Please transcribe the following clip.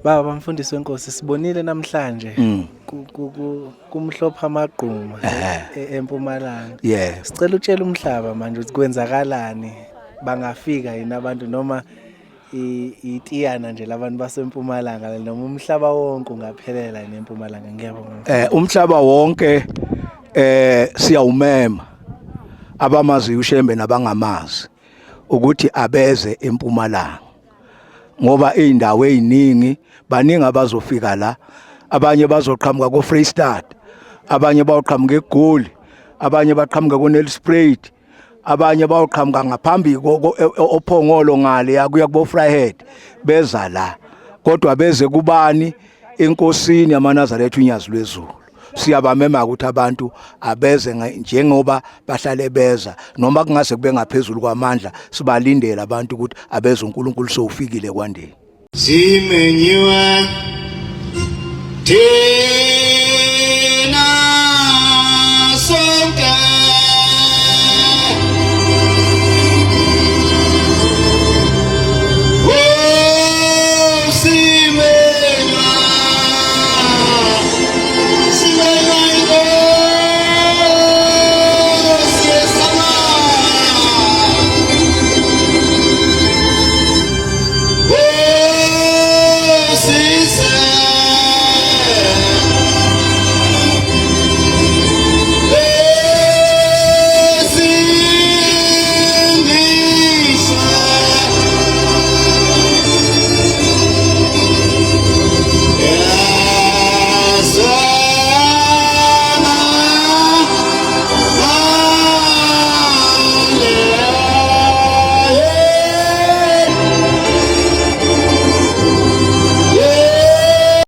Baba mfundisi wenkosi sibonile namhlanje kumhlopha amagquma eMpumalanga. Yeah. Sicela utshela umhlaba manje ukuthi kwenzakalani, bangafika yini abantu noma itiyana nje labantu baseMpumalanga noma umhlaba wonke ungaphelela yini eMpumalanga? Ngiyabonga. Umhlaba wonke siyawumema abamazi uShembe nabangamazi ukuthi abeze eMpumalanga ngoba indawo eziningi baningi abazofika la, abanye bazoqhamuka koFreystad, abanye bayoqhamuka eGoli, abanye baqhamuka koNelspruit, abanye bayoqhamuka ngaphambi oPhongolo ngale yakuya kubo Vryheid beza la, kodwa beze kubani? Enkosini yamaNazaretha uNyazi lweZulu. Siyabamema ukuthi abantu abeze njengoba bahlale beza, noma kungase kube ngaphezulu kwamandla sibalindele abantu ukuthi abeze uNkulunkulu sowufikile kwandeni. Zimenyiwa